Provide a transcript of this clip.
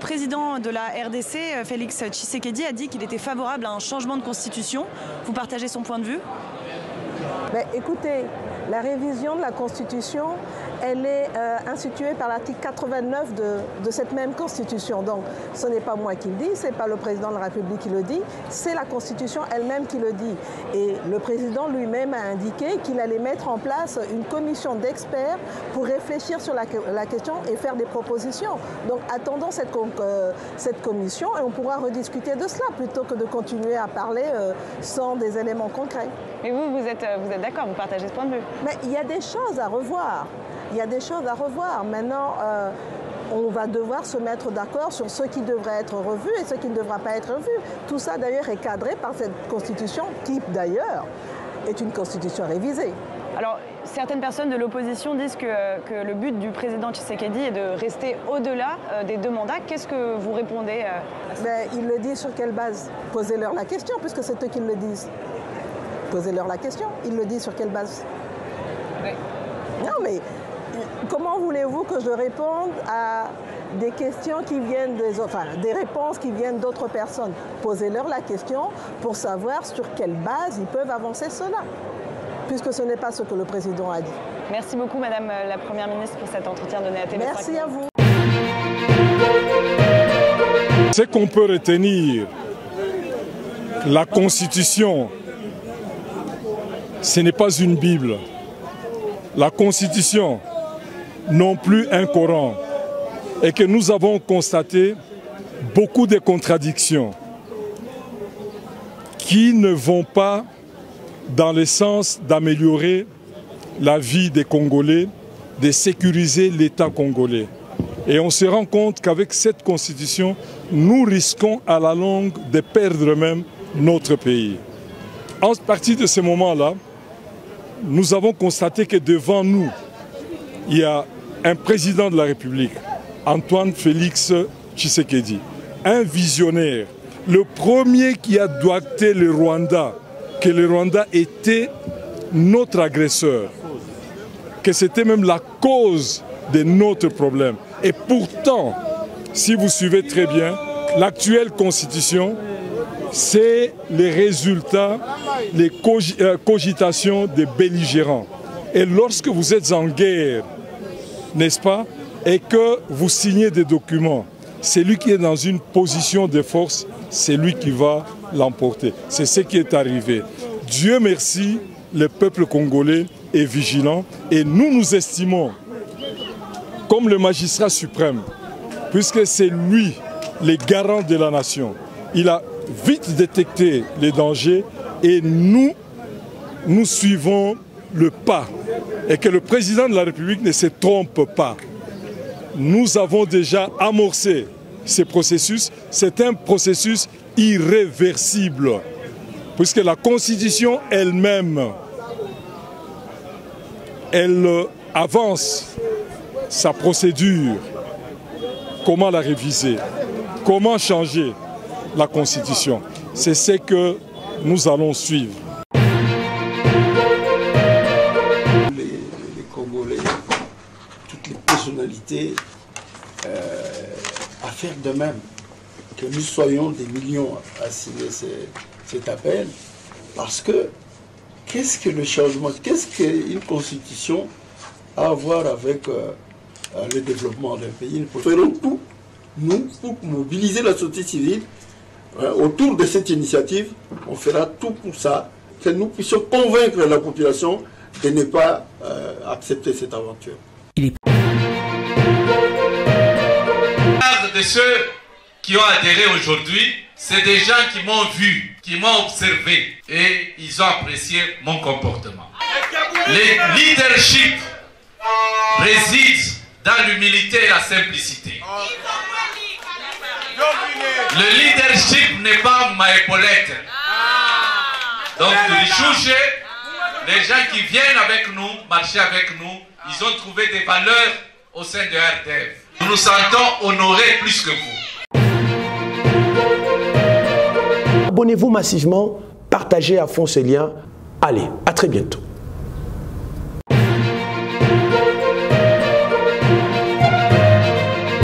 président de la RDC, Félix Tshisekedi, a dit qu'il était favorable à un changement de constitution. Vous partagez son point de vue? Mais écoutez, la révision de la Constitution, elle est instituée par l'article 89 de cette même Constitution. Donc ce n'est pas moi qui le dis, ce n'est pas le président de la République qui le dit, c'est la Constitution elle-même qui le dit. Et le président lui-même a indiqué qu'il allait mettre en place une commission d'experts pour réfléchir sur la question et faire des propositions. Donc attendons cette commission et on pourra rediscuter de cela plutôt que de continuer à parler sans des éléments concrets. Mais vous êtes d'accord, vous partagez ce point de vue? Mais il y a des choses à revoir. Il y a des choses à revoir. Maintenant, on va devoir se mettre d'accord sur ce qui devrait être revu et ce qui ne devra pas être revu. Tout ça, d'ailleurs, est cadré par cette Constitution qui, d'ailleurs, est une Constitution révisée. Alors, certaines personnes de l'opposition disent que le but du président Tshisekedi est de rester au-delà des 2 mandats. Qu'est-ce que vous répondez à ça? Mais ils le disent sur quelle base? Posez-leur la question, puisque c'est eux qui le disent. Posez-leur la question. Ils le disent sur quelle base? Oui. Non, mais comment voulez-vous que je réponde à des questions qui viennent des réponses qui viennent d'autres personnes? Posez-leur la question pour savoir sur quelle base ils peuvent avancer cela, puisque ce n'est pas ce que le président a dit. Merci beaucoup, Madame la Première ministre, pour cet entretien donné à TV5. Merci à vous. Ce qu'on peut retenir, la Constitution, ce n'est pas une Bible. La Constitution, non plus un Coran. Et que nous avons constaté beaucoup de contradictions qui ne vont pas dans le sens d'améliorer la vie des Congolais, de sécuriser l'État congolais. Et on se rend compte qu'avec cette Constitution, nous risquons à la longue de perdre même notre pays. En partir de ce moment-là, nous avons constaté que devant nous, il y a un président de la République, Antoine Félix Tshisekedi, un visionnaire, le premier qui a doigté le Rwanda, que le Rwanda était notre agresseur, que c'était même la cause de notre problème. Et pourtant, si vous suivez très bien, l'actuelle constitution, c'est les résultats, les cogitations des belligérants. Et lorsque vous êtes en guerre, n'est-ce pas, et que vous signez des documents, celui qui est dans une position de force, c'est lui qui va l'emporter. C'est ce qui est arrivé. Dieu merci, le peuple congolais est vigilant et nous estimons, comme le magistrat suprême, puisque c'est lui le garant de la nation, il a vite détecté les dangers et nous suivons le pas et que le président de la République ne se trompe pas. Nous avons déjà amorcé ce processus. C'est un processus irréversible puisque la Constitution elle-même, elle avance sa procédure. Comment la réviser? Comment changer la Constitution? C'est ce que nous allons suivre. Les Congolais, toutes les personnalités, à faire de même, que nous soyons des millions à signer cet appel, parce que qu'est-ce que le changement, qu'est-ce qu'une Constitution a à voir avec le développement d'un pays? Nous ferons tout, nous, pour mobiliser la société civile autour de cette initiative. On fera tout pour ça, que nous puissions convaincre la population de ne pas accepter cette aventure. De ceux qui ont adhéré aujourd'hui, c'est des gens qui m'ont vu, qui m'ont observé et ils ont apprécié mon comportement. Le leadership réside dans l'humilité et la simplicité. Le leadership n'est pas ma épaulette. Donc, les gens qui viennent avec nous, marcher avec nous, ils ont trouvé des valeurs au sein de RDF. Nous nous sentons honorés plus que vous. Abonnez-vous massivement, partagez à fond ces liens. Allez, à très bientôt.